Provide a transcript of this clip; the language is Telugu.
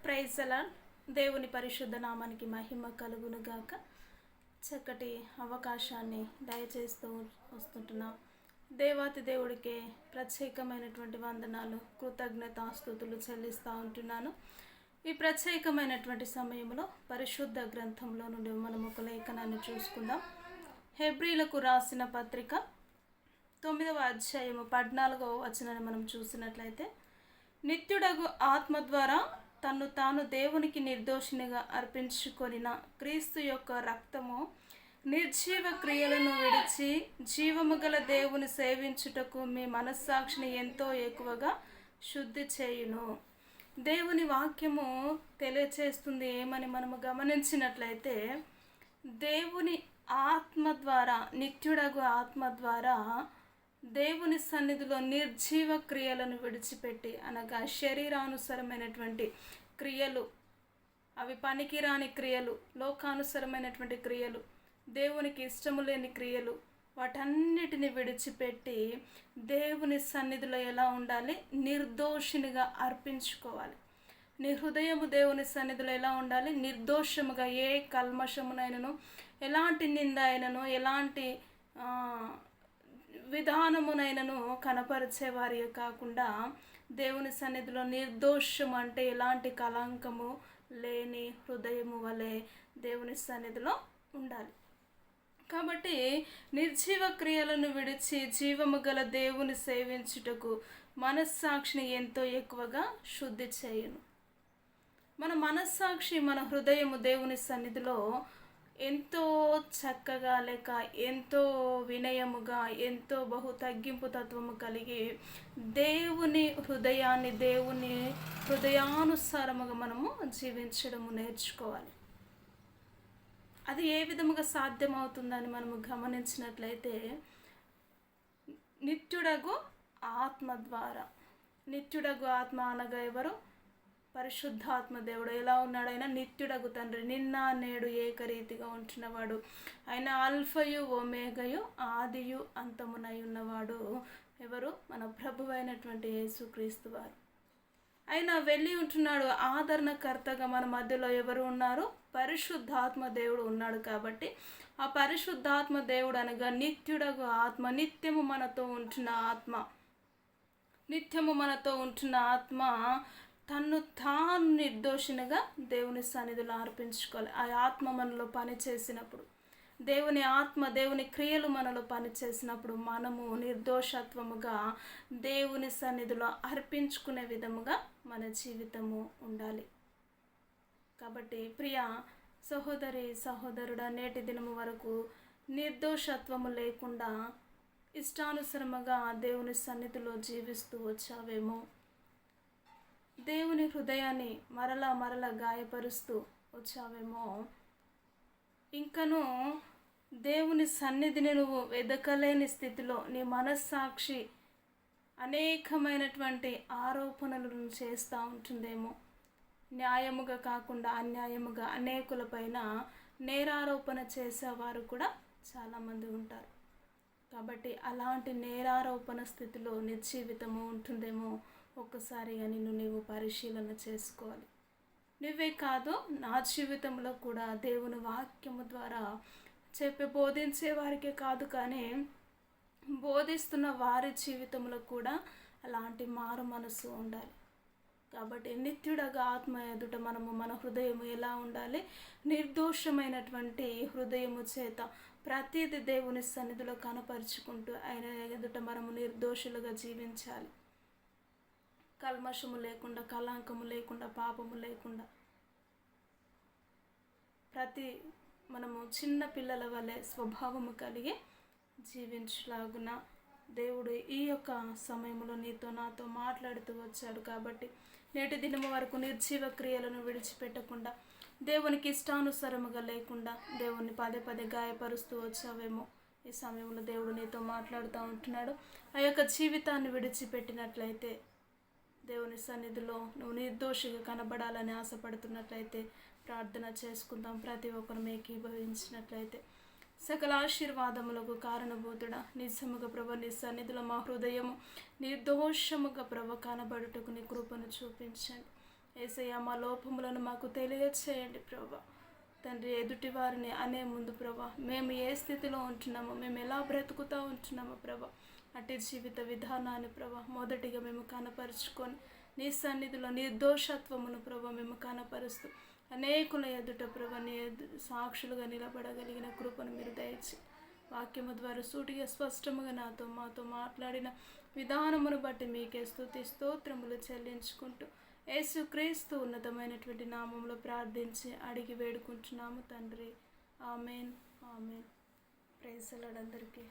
ప్రైజ్ అలాడ్. దేవుని పరిశుద్ధ నామానికి మహిమ కలుగును గాక. చక్కటి అవకాశాన్ని దయచేస్తూ వస్తుంటున్నా దేవాతి దేవుడికే ప్రత్యేకమైనటువంటి వందనాలు, కృతజ్ఞతాస్తుతులు చెల్లిస్తూ ఉంటున్నాను. ఈ ప్రత్యేకమైనటువంటి సమయంలో పరిశుద్ధ గ్రంథంలో నుండి మనం ఒక లేఖనాన్ని చూసుకుందాం. హెబ్రీలకు రాసిన పత్రిక 9వ అధ్యాయము 14వ వచనాన్ని మనం చూసినట్లయితే, నిత్యుడగు ఆత్మ ద్వారా తన్ను తాను దేవునికి నిర్దోషినిగా అర్పించుకొనిన క్రీస్తు యొక్క రక్తము నిర్జీవ క్రియలను విడిచి జీవము గల దేవుని సేవించుటకు మీ మనస్సాక్షిని ఎంతో ఎక్కువగా శుద్ధి చేయును. దేవుని వాక్యము తెలియచేస్తుంది ఏమని మనము గమనించినట్లయితే, దేవుని ఆత్మ ద్వారా, నిత్యుడగు ఆత్మ ద్వారా దేవుని సన్నిధిలో నిర్జీవ క్రియలను విడిచిపెట్టి, అనగా శరీరానుసరమైనటువంటి క్రియలు, అవి పనికిరాని క్రియలు, లోకానుసరమైనటువంటి క్రియలు, దేవునికి ఇష్టము లేని క్రియలు, వాటన్నిటిని విడిచిపెట్టి దేవుని సన్నిధిలో ఎలా ఉండాలి? నిర్దోషినిగా అర్పించుకోవాలి. నీ హృదయము దేవుని సన్నిధిలో ఎలా ఉండాలి? నిర్దోషముగా, ఏ కల్మషమునైనను, ఎలాంటి నింద అయినను, ఎలాంటి విధానమునైనను కనపరిచేవారి కాకుండా దేవుని సన్నిధిలో నిర్దోషం అంటే ఎలాంటి కళంకము లేని హృదయము వలె దేవుని సన్నిధిలో ఉండాలి. కాబట్టి నిర్జీవ క్రియలను విడిచి జీవము గల దేవుని సేవించుటకు మనస్సాక్షిని ఎంతో ఎక్కువగా శుద్ధి చేయును. మన మనస్సాక్షి, మన హృదయము దేవుని సన్నిధిలో ఎంతో చక్కగా, లేక ఎంతో వినయముగా, ఎంతో బహు తగ్గింపు తత్వము కలిగి దేవుని హృదయాన్ని, దేవుని హృదయానుసారముగా మనము జీవించడము నేర్చుకోవాలి. అది ఏ విధముగా సాధ్యమవుతుందని మనము గమనించినట్లయితే, నిత్యుడగు ఆత్మ ద్వారా. నిత్యుడగు ఆత్మ అనగా ఎవరు? పరిశుద్ధాత్మ దేవుడు. ఎలా ఉన్నాడు ఆయన? నిత్యుడగు తండ్రి, నిన్న నేడు ఏకరీతిగా ఉంటున్నవాడు. ఆయన ఆల్ఫయు ఒమేగయు, ఆదియు అంతమునై ఉన్నవాడు. ఎవరు? మన ప్రభు అయినటువంటి యేసుక్రీస్తు వారు. ఆయన వెళ్ళి ఉంటున్నాడు. ఆదరణకర్తగా మన మధ్యలో ఎవరు ఉన్నారు? పరిశుద్ధాత్మ దేవుడు ఉన్నాడు. కాబట్టి ఆ పరిశుద్ధాత్మ దేవుడు అనగా నిత్యుడగు ఆత్మ, నిత్యము మనతో ఉంటున్న ఆత్మ, నిత్యము మనతో ఉంటున్న ఆత్మ తన్ను తాను నిర్దోషినిగా దేవుని సన్నిధిలో అర్పించుకోవాలి. ఆ ఆత్మ మనలో పనిచేసినప్పుడు, దేవుని ఆత్మ, దేవుని క్రియలు మనలో పనిచేసినప్పుడు మనము నిర్దోషత్వముగా దేవుని సన్నిధిలో అర్పించుకునే విధముగా మన జీవితము ఉండాలి. కాబట్టి ప్రియ సహోదరి, సహోదరుడా, నేటి దినము వరకు నిర్దోషత్వము లేకుండా ఇష్టానుసరముగా దేవుని సన్నిధిలో జీవిస్తూ వచ్చావేమో, దేవుని హృదయాన్ని మరలా గాయపరుస్తూ వచ్చావేమో, ఇంకను దేవుని సన్నిధిని నువ్వు వెదకలేని స్థితిలో నీ మనస్సాక్షి అనేకమైనటువంటి ఆరోపణలను చేస్తూ ఉంటుందేమో. న్యాయముగా కాకుండా అన్యాయముగా అనేకులపైన నేరారోపణ చేసేవారు కూడా చాలామంది ఉంటారు. కాబట్టి అలాంటి నేరారోపణ స్థితిలో నీ జీవితము ఉంటుందేమో. ఒక్కసారిగా నీవు పరిశీలన చేసుకోవాలి. నువ్వే కాదు, నా జీవితంలో కూడా దేవుని వాక్యము ద్వారా బోధించే వారికే కాదు, కానీ బోధిస్తున్న వారి జీవితంలో కూడా అలాంటి మారు మనసు ఉండాలి. కాబట్టి నిత్యుడగా ఆత్మ ఎదుట మనము మన హృదయము ఎలా ఉండాలి? నిర్దోషమైనటువంటి హృదయము చేత ప్రతిదీ దేవుని సన్నిధిలో కనపరుచుకుంటూ ఆయన ఎదుట మనము నిర్దోషులుగా జీవించాలి. కల్మషము లేకుండా, కళంకము లేకుండా, పాపము లేకుండా, మనము చిన్న పిల్లల వలె స్వభావము కలిగి జీవించలాగున దేవుడు ఈ యొక్క సమయంలో నీతో నాతో మాట్లాడుతూ వచ్చాడు. కాబట్టి నేటి దినము వరకు నిర్జీవ క్రియలను విడిచిపెట్టకుండా, దేవునికి ఇష్టానుసారముగా లేకుండా దేవుని పదే గాయపరుస్తూ వచ్చావేమో. ఈ సమయంలో దేవుడు నీతో మాట్లాడుతూ ఉంటున్నాడు. ఆ యొక్క జీవితాన్ని విడిచిపెట్టినట్లయితే, దేవుని సన్నిధిలో నువ్వు నిర్దోషిగా కనబడాలని ఆశపడుతున్నట్లయితే ప్రార్థన చేసుకుందాం. ప్రతి ఒక్కరు ఏకీభవించినట్లయితే, సకల ఆశీర్వాదములకు కారణభూతుడా, నిజముగా ప్రభు నీ సన్నిధిలో మా హృదయము నిర్దోషముగా ప్రభు కనబడుటకు నీ కృపను చూపించండి. యేసయ్య మా లోపములను మాకు తెలియచేయండి ప్రభా. తండ్రి, ఎదుటి వారిని అనే ముందు ప్రభా మేము ఏ స్థితిలో ఉంటున్నామో, మేము ఎలా బ్రతుకుతూ ఉంటున్నామో ప్రభా, అట్టి జీవిత విధానాన్ని ప్రభా మొదటిగా మేము కనపరుచుకొని నీ సన్నిధిలో నిర్దోషత్వమును ప్రభా మేము కనపరుస్తూ అనేకుల ఎదుట ప్రభా నీ సాక్షులుగా నిలబడగలిగిన కృపను మీరు దయచి వాక్యము ద్వారా సూటిగా స్పష్టముగా మాతో మాట్లాడిన విధానమును బట్టి మీకే స్తుతి స్తోత్రములు చెల్లించుకుంటూ యేసుక్రీస్తు ఉన్నతమైనటువంటి నామంలో ప్రార్థించి అడిగి వేడుకుంటున్నాము తండ్రి. Amen. Amen. Praise the Lord అందరికీ.